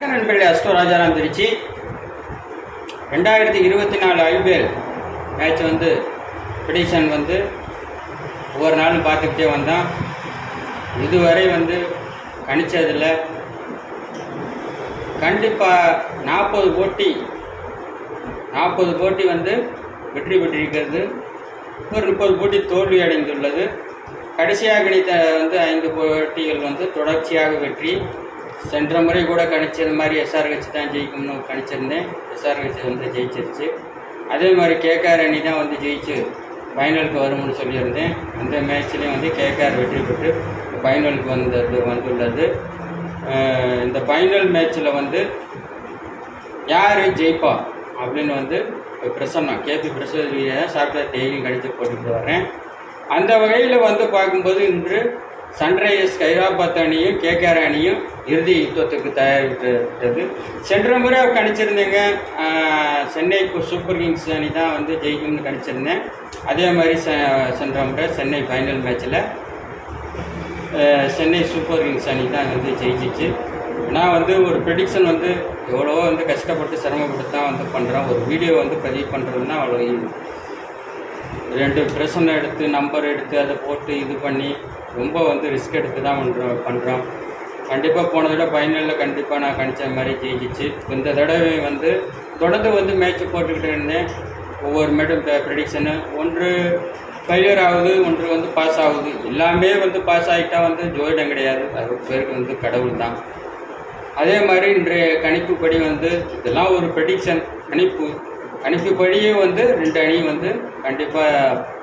நண்பர்களே, astro Rajaram Trichy 2024 IPL match prediction ஒவ்வொரு நாளும் பார்த்துக்கிட்டே வந்தோம். இதுவரை கணிச்சதில் கண்டிப்பாக 40 போட்டி வெற்றி பெற்றிருக்கிறது. ஒரு 30 போட்டி தோல்வி அடைந்துள்ளது. கடைசியாக கணித்த 5 போட்டிகள் தொடர்ச்சியாக வெற்றி. சென்ற முறை கூட கணிச்சது மாதிரி எஸ்ஆர்ஹெச் தான் ஜெயிக்கும்னு கணிச்சிருந்தேன். எஸ்ஆர்ஹெச் ஜெயிச்சிருச்சு. அதே மாதிரி கேகேஆர் அணி தான் ஜெயிச்சு ஃபைனலுக்கு வரும்னு சொல்லியிருந்தேன். அந்த மேட்ச்லேயும் கேகேஆர் வெற்றி பெற்று ஃபைனலுக்கு வந்துள்ளது. இந்த ஃபைனல் மேட்ச்சில் யார் ஜெயிப்பா அப்படின்னு பிரசன்னா கேபி பிரசன்னா சாப்பிட்ட டெய்லியும் கணித்து போட்டுக்கிட்டு வரேன். அந்த வகையில் பார்க்கும்போது இன்று சன்ரைசர்ஸ் ஹைதராபாத் அணியும் கேகேஆர் அணியும் இறுதி யுத்தத்துக்கு தயாரிவிட்டது. சென்ற முறை கணிச்சிருந்தேங்க சென்னை சூப்பர் கிங்ஸ் அணி தான் ஜெயிக்கும்னு கணிச்சிருந்தேன். அதே மாதிரி சென்ற முறை சென்னை ஃபைனல் மேட்ச்சில் சென்னை சூப்பர் கிங்ஸ் அணி தான் ஜெயிச்சிச்சு. நான் ஒரு ப்ரெடிக்ஷன் எவ்வளவோ கஷ்டப்பட்டு சிரமப்பட்டு தான் பண்ணுறேன். ஒரு வீடியோ பதிவு பண்ணுறதுன்னா அவ்வளோ 2 ப்ரெஷனை எடுத்து நம்பர் எடுத்து அதை போட்டு இது பண்ணி ரொம்ப ரிஸ்க் எடுத்து தான் பண்ணுறோம். கண்டிப்பாக போன தடவை ஃபைனலில் கண்டிப்பாக நான் கணிச்ச மாதிரி ஜெயிச்சிச்சு. இந்த தடவை தொடர்ந்து மேட்ச் போட்டுக்கிட்டு இருந்தேன். ஒவ்வொரு மேட்டும் ப்ரெடிக்ஷனு ஒன்று ஃபெயிலியர் ஆகுது, ஒன்று பாஸ் ஆகுது. எல்லாமே பாஸ் ஆகிட்டா ஜோதிடம் கிடையாது. அது பேருக்கு கடவுள் தான். அதே மாதிரி இன்றைய கணிப்புப்படி இதெல்லாம் ஒரு ப்ரெடிக்ஷன் கணிப்புப்படியே 2 அணி கண்டிப்பாக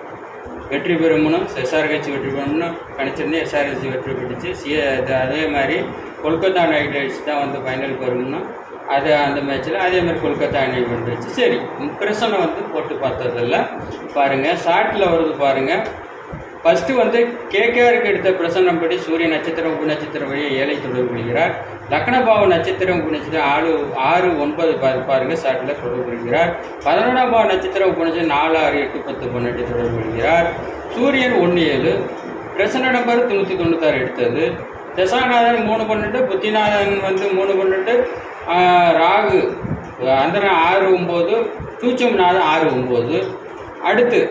வெற்றி பெறும்னு எஸ்ஆர்ஹெச் வெற்றி பெறும்னு கணிச்சிருந்தேன். எஸ்ஆர்ஹெச் வெற்றி பெற்றுச்சு. அதே மாதிரி கொல்கத்தா நைட் ரைடர்ஸ் தான் ஃபைனலுக்கு வரும்னா அது அந்த மேட்ச்சில் அதே மாதிரி கொல்கத்தா அணி வந்துருச்சு. சரி, பிரச்சனை போட்டு பார்த்ததில்ல. பாருங்கள், ஷார்ட்டில் வருது பாருங்கள். ஃபஸ்ட்டு கேகேஆருக்கு எடுத்த பிரசன்னப்படி சூரிய நட்சத்திரம் உபநட்சத்திரம் வழியை 7 தொடர்பு கொள்கிறார். லக்னபாவ நட்சத்திரம் உபநட்சத்திரம் 6, 9 பாருங்கள் ஷார்ட்டில் தொடர்பு கொள்கிறார். 11ஆம் பாவ நட்சத்திரம் உபநட்சத்திரம் 4, 6, 8, 10, 12 தொடர்பு கொள்கிறார். சூரியன் 1, 7 பிரசன்ன நம்பர் 996 எடுத்தது. தசாநாதன் 3, 12 புத்திநாதன் 3, 12 ராகு அந்தரன் 6, 9 சூட்சுமநாதன் 6, 9. அடுத்து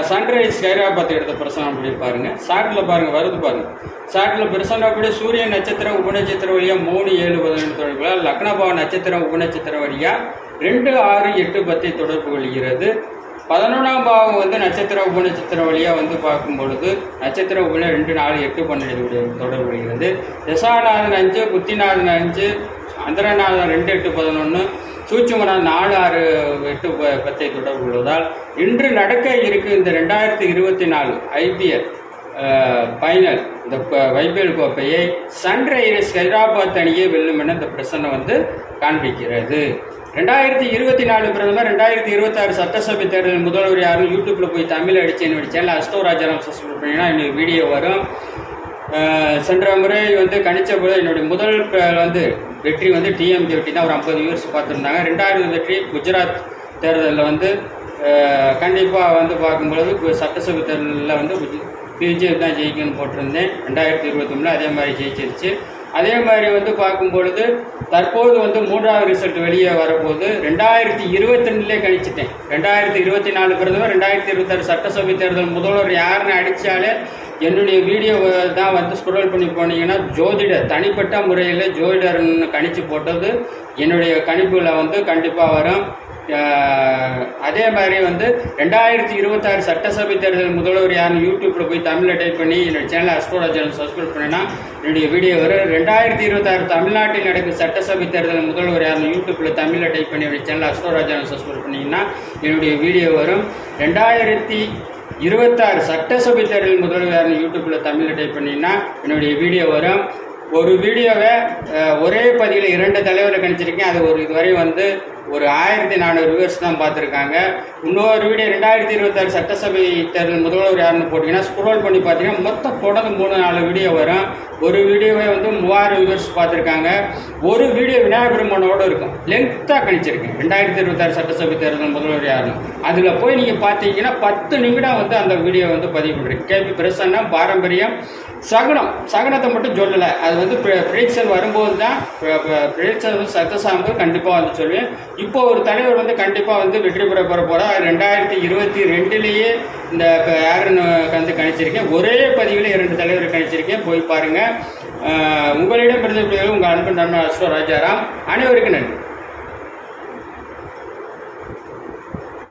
சன்ரைஸ் ஹைதராபாத் எடுத்த பிரசனம் அப்படி பாருங்கள். ஷார்ட்டில் பாருங்கள் வருது பாருங்கள். ஷார்ட்டில் பிரசன்னப்படி சூரியன் நட்சத்திரம் உபநட்சத்திரம் வழியாக 3, 7, 11 தொடர்புகளால் லக்னபாவ நட்சத்திரம் உபநட்சத்திரம் வழியாக 2, 6, 8, 10 தொடர்பு கொள்கிறது. 11ஆம் பாவம் நட்சத்திரம் உபநட்சத்திரம் வழியாக பார்க்கும் பொழுது நட்சத்திர உபன 2, 4, 8, 12 தொடர்பு கொள்கிறது. தசாநாதன் 5, புத்திநாதன் 5, அந்தரநாதன் 2, 8, 11 சூட்சுமநாதன் 4, 6, 8, 10 தொடர்பு கொள்வதால் இன்று நடக்க இருக்கு இந்த 2024 ஐபிஎல் ஃபைனல் இந்த ஐபிஎல் கோப்பையை சன்ரைசர்ஸ் ஹைதராபாத் அணியை வெல்லும் என இந்த பிரச்சனை காண்பிக்கிறது. 2024 பிரதமர் 2026 சட்டசபை தேர்தல் முதல்வர் யாரும் யூடியூப்பில் போய் தமிழ் அடித்து என்னுடைய சேனல் அஸ்டோ ராஜாராம் சப்ஸ்கிரைப் பண்ணிங்கன்னா என்னுடைய வீடியோ வரும். சென்ற முறை கணிச்ச போது என்னுடைய முதல் வெற்றி டிஎம்கே வெற்றி தான். ஒரு 50 வியூவர்ஸ் பார்த்துருந்தாங்க. 2வது வெற்றி குஜராத் தேர்தலில் கண்டிப்பாக பார்க்கும்பொழுது சட்டசபை தேர்தலில் பிஜேபி தான் ஜெயிக்கும்னு போட்டிருந்தேன். 2023 அதே மாதிரி ஜெயிச்சிருச்சு. அதே மாதிரி பார்க்கும்பொழுது தற்போது 3வது ரிசல்ட் வெளியே வரப்போது 2022 கணிச்சிட்டேன். 2024 பிரதமர் 2026 சட்டசபை தேர்தல் முதல்வர் யாருன்னு அடித்தாலே என்னுடைய வீடியோ தான் ஸ்க்ரோல் பண்ணி போனீங்கன்னா ஜோதிடர் தனிப்பட்ட முறையில் ஜோதிடர்னு கணிச்சு போட்டது என்னுடைய கணிப்பில் கண்டிப்பாக வரும். அதே மாதிரி 2026 சட்டசபை தேர்தல் முதல்வர் யாருன்னு யூடியூப்பில் போய் தமிழில் டைப் பண்ணி என்னுடைய சேனல் அஸ்டோ ராஜாராம் சப்ஸ்கிரைப் பண்ணினா என்னுடைய வீடியோ வரும். 2026 தமிழ்நாட்டில் நடக்கும் சட்டசபை தேர்தல் முதல்வர் யாருன்னு யூடியூப்பில் தமிழில் டைப் பண்ணி என்னுடைய சேனல் அஸ்டோ ராஜாராம் சப்ஸ்கிரைப் பண்ணிங்கன்னா என்னுடைய வீடியோ வரும். 2026 சட்டசபை தேர்தல் முதல்வர் யாருன்னு யூடியூப்பில் தமிழில் டைப் பண்ணிங்கன்னா என்னுடைய வீடியோ வரும். ஒரு வீடியோவை ஒரே பதிவில் 2 தலைவரை கணிச்சிருக்கேன். அது இதுவரை ஒரு 1400 வியூவர்ஸ் தான் பார்த்துருக்காங்க. இன்னொரு வீடியோ 2026 சட்டசபை தேர்தல் முதல்வர் யாருன்னு போட்டிங்கன்னா ஸ்க்ரோல் பண்ணி பார்த்தீங்கன்னா மொத்தம் தொடர்ந்து 3-4 வீடியோ வரும். ஒரு வீடியோவை 3000 வியூவர்ஸ் பார்த்துருக்காங்க. ஒரு வீடியோ விநாயகர் பெருமானோடு இருக்கும். லென்த்தாக கணிச்சிருக்கேன் 2026 சட்டசபை தேர்தல் முதல்வர் யாருன்னு. அதில் போய் நீங்கள் பார்த்தீங்கன்னா 10 நிமிடம் அந்த வீடியோ பதிவு பண்ணுறேன். கேபி பிரசன்னா பாரம்பரியம் சகுனத்தை மட்டும் சொல்லலை. அது வந்து ப்ரிடிக்ஷன் வரும்போது தான் ப்ரிடிக்ஷன் வந்து சக்ஸஸ் ஆகும்போது கண்டிப்பாக வந்து சொல்லுவேன். இப்போ ஒரு தலைவர் வந்து கண்டிப்பாக வந்து வெற்றி பெற போகிறார். 2022 இந்த யாருன்னு வந்து கணிச்சிருக்கேன். ஒரே பதிவில் 2 தலைவர் கணிச்சிருக்கேன், போய் பாருங்கள். உங்களிடம் இருந்து உங்கள் அன்பு நண்பன் அஸ்வ ராஜாராம். அனைவருக்கும் நன்றி.